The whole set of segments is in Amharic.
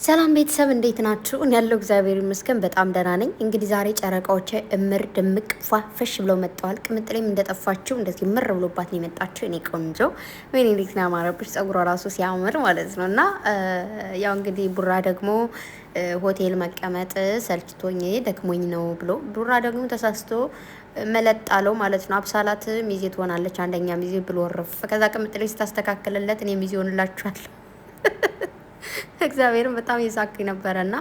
ሰላም ቤተሰብ እንዴት ናችሁ? እኔ ያለው እግዚአብሔር ይመስገን በጣም ደህና ነኝ። እንግዲህ ዛሬ ጨረቃዎች እምር ድምቅ ፏፈሽ ብለው መጥተዋል። ቅምጥሌም እንደጠፋችሁ እንደዚህ ምር ብሎባት ነው የመጣችሁ። እኔ ቆንጆ ወይኔ እንዴት ነው ያማረብሽ! ጸጉሯ ራሱ ሲያምር ማለት ነው። እና ያው እንግዲህ ቡራ ደግሞ ሆቴል መቀመጥ ሰልችቶኝ ደክሞኝ ነው ብሎ ቡራ ደግሞ ተሳስቶ መለጣለው ማለት ነው። አብሳላት ሚዜ ትሆናለች፣ አንደኛ ሚዜ ብሎ ወረፍ። ከዛ ቅምጥሌ ስታስተካክልለት እኔ ሚዜ ሆንላችኋለሁ እግዚአብሔርን በጣም የሳኩኝ ነበረና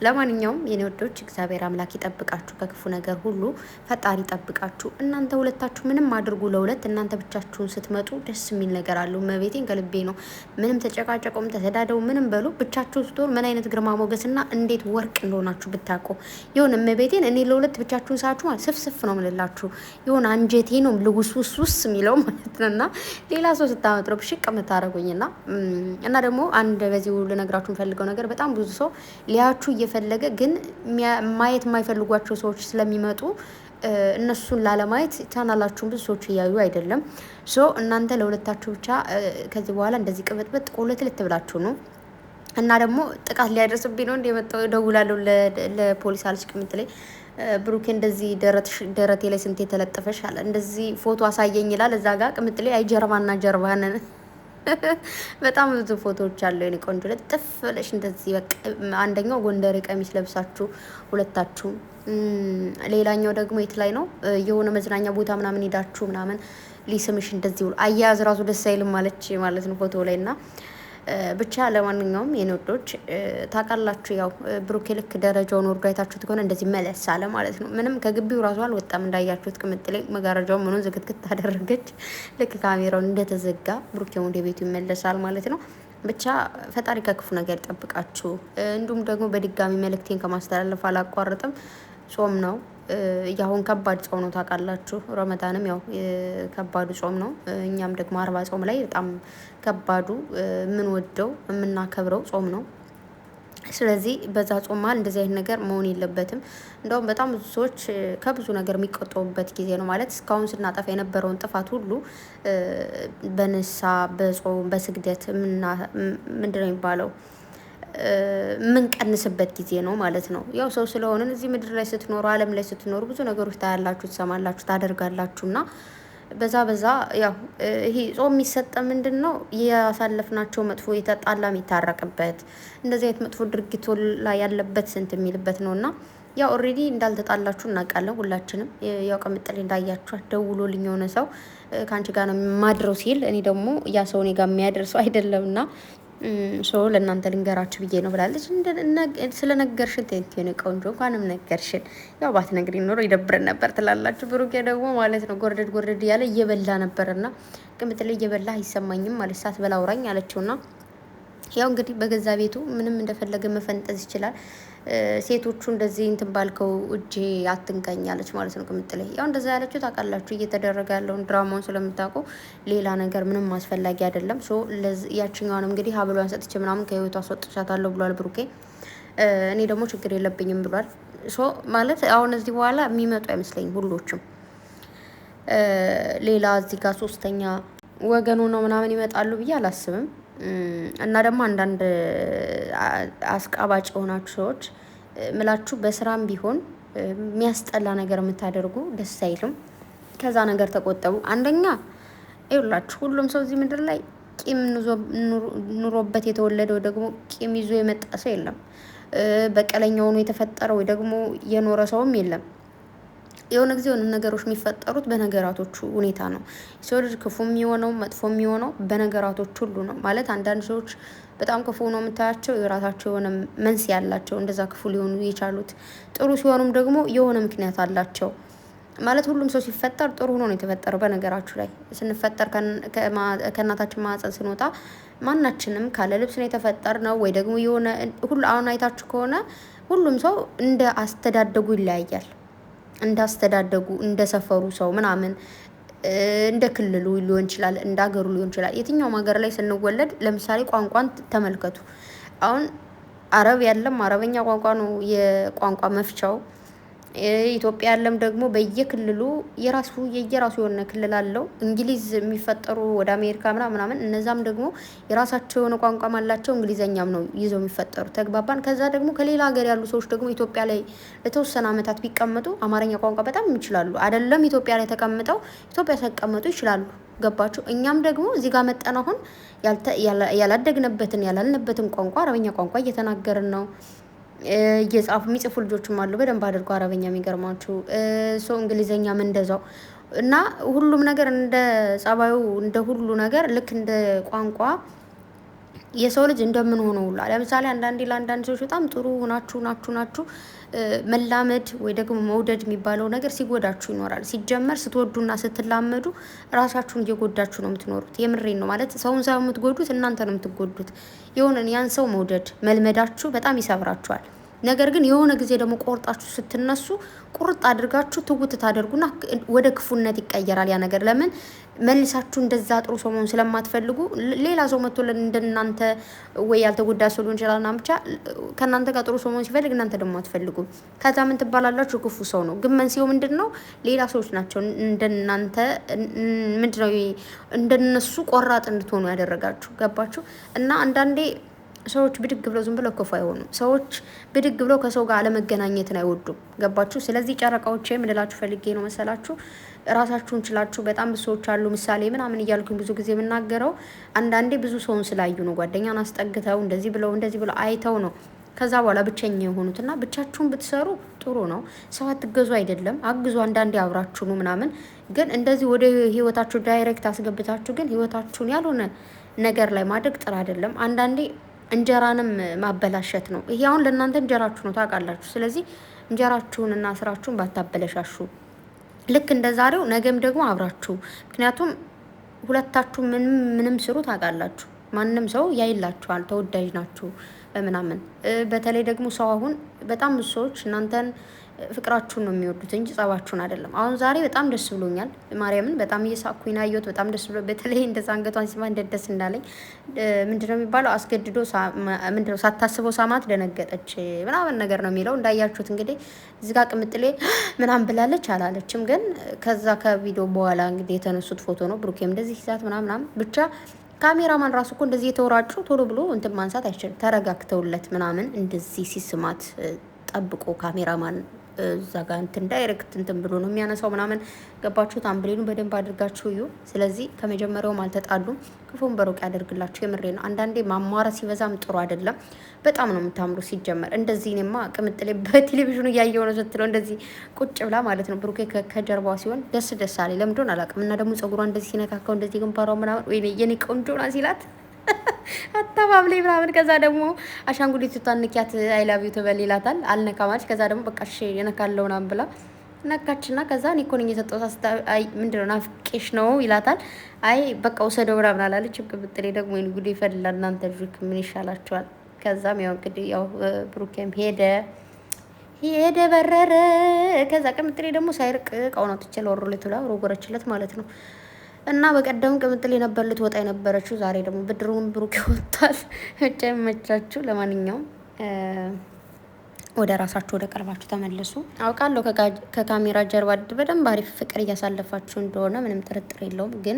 ለማንኛውም የኔ ወዶች እግዚአብሔር አምላክ ይጠብቃችሁ ከክፉ ነገር ሁሉ ፈጣሪ ይጠብቃችሁ። እናንተ ሁለታችሁ ምንም አድርጉ ለሁለት እናንተ ብቻችሁን ስትመጡ ደስ የሚል ነገር አለው። መቤቴን ከልቤ ነው። ምንም ተጨቃጨቁም ተሰዳደው ምንም በሉ ብቻችሁን ስትሆኑ ምን አይነት ግርማ ሞገስና እንዴት ወርቅ እንደሆናችሁ ብታውቁ። የሆነ መቤቴን እኔ ለሁለት ብቻችሁን ሳችሁ ማለት ስፍስፍ ነው ምልላችሁ። የሆነ አንጀቴ ነው ልውስውስውስ የሚለው ማለት ነውና ሌላ ሰው ስታመጥሮ ብሽቅ የምታደርጉኝና እና ደግሞ አንድ በዚህ ልነግራችሁ የምፈልገው ነገር በጣም ብዙ ሰው ሊያችሁ ፈለገ ግን ማየት የማይፈልጓቸው ሰዎች ስለሚመጡ እነሱን ላለማየት ቻናላችሁን ብዙ ሰዎች እያዩ አይደለም። ሶ እናንተ ለሁለታችሁ ብቻ ከዚህ በኋላ እንደዚህ ቅብጥብጥ ቁልትልት ብላችሁ ነው እና ደግሞ ጥቃት ሊያደርስብኝ ነው እንደመጣው ደውላለሁ ለፖሊስ አለች ቅምጥሌ። ብሩኬ እንደዚህ ደረቴ ላይ ስንት የተለጠፈሽ አለ እንደዚህ ፎቶ አሳየኝ ይላል እዛ ጋር ቅምጥሌ አይ ጀርባና ጀርባንን በጣም ብዙ ፎቶዎች አሉ። የኔ ቆንጆ ለጥፍ ብለሽ እንደዚህ በቃ አንደኛው ጎንደሬ ቀሚስ ለብሳችሁ ሁለታችሁ፣ ሌላኛው ደግሞ የት ላይ ነው የሆነ መዝናኛ ቦታ ምናምን ሄዳችሁ ምናምን ሊስምሽ እንደዚህ ብሎ አያያዝ ራሱ ደስ አይልም ማለች ማለት ነው ፎቶ ላይ እና ብቻ ለማንኛውም የኔ ወዶች ታውቃላችሁ፣ ያው ብሩኬ ልክ ደረጃውን ወርዶ አይታችሁት ከሆነ እንደዚህ መለስ አለ ማለት ነው። ምንም ከግቢው ራሱ አልወጣም እንዳያችሁት። ቅምጥሌ መጋረጃውን ምኑን ዝግትግት ታደረገች። ልክ ካሜራውን እንደተዘጋ ብሩኬ ወደ ቤቱ ይመለሳል ማለት ነው። ብቻ ፈጣሪ ከክፉ ነገር ይጠብቃችሁ። እንዲሁም ደግሞ በድጋሚ መልእክቴን ከማስተላለፍ አላቋርጥም። ጾም ነው ያሁን ከባድ ጾም ነው ታውቃላችሁ። ረመዳንም ያው ከባዱ ጾም ነው። እኛም ደግሞ አርባ ጾም ላይ በጣም ከባዱ የምንወደው የምናከብረው ጾም ነው። ስለዚህ በዛ ጾም መሀል እንደዚህ አይነት ነገር መሆን የለበትም። እንደውም በጣም ብዙ ሰዎች ከብዙ ነገር የሚቆጠቡበት ጊዜ ነው ማለት እስካሁን ስናጠፋ የነበረውን ጥፋት ሁሉ በንሳ በጾም በስግደት ምንድን ነው የሚባለው የምንቀንስበት ጊዜ ነው ማለት ነው። ያው ሰው ስለሆንን እዚህ ምድር ላይ ስትኖሩ ዓለም ላይ ስትኖሩ ብዙ ነገሮች ታያላችሁ፣ ትሰማላችሁ፣ ታደርጋላችሁ እና በዛ ያው ይሄ ጾም የሚሰጠ ምንድን ነው ያሳለፍናቸው መጥፎ የተጣላ የሚታረቅበት እንደዚህ አይነት መጥፎ ድርጊት ላይ ያለበት ስንት የሚልበት ነው እና ያው ኦልሬዲ እንዳልተጣላችሁ እናውቃለን ሁላችንም። ያው ቅምጥሌ እንዳያችኋት ደውሎልኝ የሆነ ሰው ከአንቺ ጋር ነው የማድረው ሲል እኔ ደግሞ ያ ሰው እኔ ጋር የሚያደርሰው አይደለም እና ሰው ለእናንተ ልንገራችሁ ብዬ ነው ብላለች። ስለነገርሽን ቴንኪው ነው ቆንጆ፣ እንኳንም ነገርሽን። ያው ባትነግሪኝ ኖሮ ይደብረን ነበር ትላላችሁ። ብሩኬ ደግሞ ማለት ነው ጎርደድ እያለ እየበላ ነበርና ቅምጥሌ እየበላ አይሰማኝም ማለት ሳትበላ አውራኝ አለችውና ያው እንግዲህ በገዛ ቤቱ ምንም እንደፈለገ መፈንጠዝ ይችላል። ሴቶቹ እንደዚህ እንትን ባልከው እጄ አትንቀኛለች ማለት ነው ቅምጥሌ። ያው እንደዛ ያለችው ታውቃላችሁ፣ እየተደረገ ያለውን ድራማውን ስለምታውቁ ሌላ ነገር ምንም አስፈላጊ አይደለም። ሶ ያችኛዋን እንግዲህ ሀብሏን ሰጥቼ ምናምን ከህይወቱ አስወጥቻታለሁ ብሏል ብሩኬ። እኔ ደግሞ ችግር የለብኝም ብሏል። ሶ ማለት አሁን እዚህ በኋላ የሚመጡ አይመስለኝም ሁሎችም። ሌላ እዚህ ጋር ሶስተኛ ወገኑ ነው ምናምን ይመጣሉ ብዬ አላስብም። እና ደግሞ አንዳንድ አስቃባጭ የሆናችሁ ሰዎች ምላችሁ በስራም ቢሆን የሚያስጠላ ነገር የምታደርጉ ደስ አይልም። ከዛ ነገር ተቆጠቡ። አንደኛ ይኸውላችሁ ሁሉም ሰው እዚህ ምድር ላይ ቂም ኑሮበት የተወለደ ወይ ደግሞ ቂም ይዞ የመጣ ሰው የለም። በቀለኛ ሆኖ የተፈጠረ ወይ ደግሞ የኖረ ሰውም የለም። የሆነ ጊዜ የሆነ ነገሮች የሚፈጠሩት በነገራቶቹ ሁኔታ ነው። ሰው ልጅ ክፉ የሚሆነው መጥፎ የሚሆነው በነገራቶች ሁሉ ነው ማለት። አንዳንድ ሰዎች በጣም ክፉ ነው የምታያቸው የራሳቸው የሆነ መንስኤ ያላቸው እንደዛ ክፉ ሊሆኑ የቻሉት፣ ጥሩ ሲሆኑም ደግሞ የሆነ ምክንያት አላቸው ማለት። ሁሉም ሰው ሲፈጠር ጥሩ ሆኖ ነው የተፈጠረው። በነገራችሁ ላይ ስንፈጠር ከእናታችን ማህፀን ስንወጣ ማናችንም ካለ ልብስ ነው የተፈጠር ነው ወይ ደግሞ የሆነ ሁሉ አሁን አይታችሁ ከሆነ ሁሉም ሰው እንደ አስተዳደጉ ይለያያል። እንዳስተዳደጉ እንደ ሰፈሩ ሰው ምናምን እንደ ክልሉ ሊሆን ይችላል፣ እንደ ሀገሩ ሊሆን ይችላል። የትኛውም ሀገር ላይ ስንወለድ ለምሳሌ ቋንቋን ተመልከቱ። አሁን አረብ ያለም አረበኛ ቋንቋ ነው የቋንቋ መፍቻው። ኢትዮጵያ ያለም ደግሞ በየክልሉ የየራሱ የሆነ ክልል አለው። እንግሊዝ የሚፈጠሩ ወደ አሜሪካ ምናምን እነዛም ደግሞ የራሳቸው የሆነ ቋንቋም አላቸው። እንግሊዘኛም ነው ይዘው የሚፈጠሩ። ተግባባን። ከዛ ደግሞ ከሌላ ሀገር ያሉ ሰዎች ደግሞ ኢትዮጵያ ላይ ለተወሰነ ዓመታት ቢቀመጡ አማርኛ ቋንቋ በጣም ይችላሉ። አይደለም ኢትዮጵያ ላይ ተቀምጠው ኢትዮጵያ ሲቀመጡ ይችላሉ። ገባችሁ? እኛም ደግሞ እዚህ ጋር መጠን አሁን ያላደግንበትን ያላልንበትን ቋንቋ አረበኛ ቋንቋ እየተናገርን ነው። እየጻፉ የሚጽፉ ልጆችም አሉ በደንብ አድርገው አረበኛ የሚገርማችሁ ሰው እንግሊዘኛም እንደዛው እና ሁሉም ነገር እንደ ጸባዩ እንደ ሁሉ ነገር ልክ እንደ ቋንቋ የሰው ልጅ እንደምን ሆኖ ሁላ ለምሳሌ አንዳንዴ ለአንዳንድ ሰዎች በጣም ጥሩ ናችሁ መላመድ ወይ ደግሞ መውደድ የሚባለው ነገር ሲጎዳችሁ ይኖራል። ሲጀመር ስትወዱና ስትላመዱ ራሳችሁን እየጎዳችሁ ነው የምትኖሩት። የምሬን ነው ማለት ሰውን ሳይሆን የምትጎዱት እናንተ ነው የምትጎዱት። የሆነን ያን ሰው መውደድ መልመዳችሁ በጣም ይሰብራችኋል። ነገር ግን የሆነ ጊዜ ደግሞ ቆርጣችሁ ስትነሱ ቁርጥ አድርጋችሁ ትውት ታደርጉና ወደ ክፉነት ይቀየራል ያ ነገር። ለምን መልሳችሁ እንደዛ ጥሩ ሰው መሆን ስለማትፈልጉ ሌላ ሰው መጥቶ እንደናንተ ወይ ያልተጎዳ ሰው ሊሆን ይችላል እና ብቻ ከእናንተ ጋር ጥሩ ሰው መሆን ሲፈልግ እናንተ ደግሞ አትፈልጉም። ከዛ ምን ትባላላችሁ? ክፉ ሰው ነው። ግን መንስኤው ምንድን ነው? ሌላ ሰዎች ናቸው እንደናንተ ምንድነው እንደነሱ ቆራጥ እንድትሆኑ ያደረጋችሁ። ገባችሁ? እና አንዳንዴ ሰዎች ብድግ ብለው ዝም ብለው ክፉ አይሆኑም። ሰዎች ብድግ ብለው ከሰው ጋር አለመገናኘትን አይወዱም። ገባችሁ? ስለዚህ ጨረቃዎች የምንላችሁ ፈልጌ ነው መሰላችሁ። ራሳችሁን ችላችሁ በጣም ብዙ ሰዎች አሉ ምሳሌ ምናምን እያልኩኝ ብዙ ጊዜ የምናገረው አንዳንዴ ብዙ ሰውን ስላዩ ነው። ጓደኛን አስጠግተው እንደዚህ ብለው አይተው ነው ከዛ በኋላ ብቸኛ የሆኑትና ብቻችሁን ብትሰሩ ጥሩ ነው። ሰው አትገዙ አይደለም፣ አግዙ። አንዳንዴ አብራችሁ ነው ምናምን። ግን እንደዚህ ወደ ህይወታችሁ ዳይሬክት አስገብታችሁ ግን ህይወታችሁን ያልሆነ ነገር ላይ ማድረግ ጥሩ አይደለም። አንዳንዴ እንጀራንም ማበላሸት ነው። ይሄ አሁን ለእናንተ እንጀራችሁ ነው ታውቃላችሁ። ስለዚህ እንጀራችሁንና ስራችሁን ባታበለሻሹ ልክ እንደ ዛሬው ነገም ደግሞ አብራችሁ። ምክንያቱም ሁለታችሁ ምንም ስሩ ታውቃላችሁ። ማንም ሰው ያይላችኋል፣ ተወዳጅ ናችሁ ምናምን። በተለይ ደግሞ ሰው አሁን በጣም ብዙ ሰዎች እናንተን ፍቅራችሁን ነው የሚወዱት እንጂ ጸባችሁን አይደለም። አሁን ዛሬ በጣም ደስ ብሎኛል። ማርያምን በጣም እየሳኩኝ ነው ያየሁት። በጣም ደስ ብሎ በተለይ እንደዛ አንገቷን ሲማ ደስ እንዳለኝ ምንድነው የሚባለው አስገድዶ ምንድነው ሳታስበው ሳማት ደነገጠች ምናምን ነገር ነው የሚለው። እንዳያችሁት እንግዲህ እዚህ ጋር ቅምጥሌ ምናምን ብላለች አላለችም። ግን ከዛ ከቪዲዮ በኋላ እንግዲህ የተነሱት ፎቶ ነው። ብሩኬም እንደዚህ ይዛት ምናምን ብቻ ካሜራማን ራሱ እኮ እንደዚህ የተወራጩ ቶሎ ብሎ እንትን ማንሳት አይችልም። ተረጋግተውለት ምናምን እንደዚህ ሲስማት ጠብቆ ካሜራማን እዛ ጋር እንትን ዳይሬክት እንትን ብሎ ነው የሚያነሳው ምናምን። ገባችሁ? ታምብሌኑ በደንብ አድርጋችሁ እዩ። ስለዚህ ከመጀመሪያውም አልተጣሉም። ክፉን በሩቅ ያደርግላችሁ። የምሬ ነው። አንዳንዴ ማሟራት ሲበዛም ጥሩ አይደለም። በጣም ነው የምታምሩ ሲጀመር። እንደዚህ እኔማ ቅምጥሌ በቴሌቪዥኑ እያየው ነው ስትለው እንደዚህ ቁጭ ብላ ማለት ነው። ብሩኬ ከጀርባዋ ሲሆን ደስ አለኝ። ለምንድን አላውቅም። እና ደግሞ ጸጉሯ እንደዚህ ሲነካካው እንደዚህ ግንባሯ ምናምን ወይ የኔ ቆንጆ ና ሲላት አታባብሌ ምናምን። ከዛ ደግሞ አሻንጉሊቱ ታንኪያት አይላቢው ትበል ይላታል። አልነካማች። ከዛ ደግሞ በቃ እሺ የነካለው ምናምን ብላ ነካችና ከዛ እኔ እኮ ነኝ የሰጠሁት ምንድነው ናፍቄሽ ነው ይላታል። አይ በቃ ውሰደው ምናምን አላለች። ቅምጥሌ ደግሞ ወይ ጉዴ ይፈላል። እናንተ ልጅ ምን ይሻላችኋል? ከዛም ያው እንግዲህ ያው ብሩኬም ሄደ በረረ። ከዛ ቅምጥሌ ደግሞ ሳይርቅ እቃውን አውጥቼ ለወሮለት ብላ ሮጎረችለት ማለት ነው። እና በቀደም ቅምጥሌ ነበር ልትወጣ የነበረችው። ዛሬ ደግሞ ብድሩን ብሩክ ይወጣል። ብቻ ይመቻችሁ። ለማንኛውም ወደ ራሳችሁ ወደ ቀልባችሁ ተመለሱ። አውቃለሁ ከካሜራ ጀርባ በደንብ አሪፍ ፍቅር እያሳለፋችሁ እንደሆነ ምንም ጥርጥር የለውም። ግን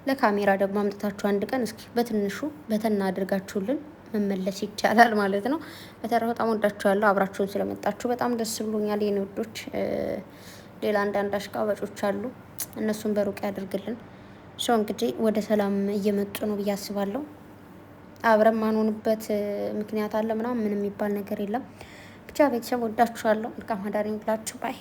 ለካሜራ ደግሞ አምጥታችሁ አንድ ቀን እስኪ በትንሹ በተና አድርጋችሁልን መመለስ ይቻላል ማለት ነው። በተረፈ በጣም ወዳችኋለሁ። አብራችሁን ስለመጣችሁ በጣም ደስ ብሎኛል የኔ ውዶች። ሌላ አንዳንድ አሽቃባጮች አሉ፣ እነሱን በሩቅ ያደርግልን። ሰው እንግዲህ ወደ ሰላም እየመጡ ነው ብዬ አስባለሁ። አብረን ማንሆንበት ምክንያት አለ ምናምን ምንም የሚባል ነገር የለም። ብቻ ቤተሰብ ወዳችኋለሁ። መልካም አዳር ይሁንላችሁ ባይ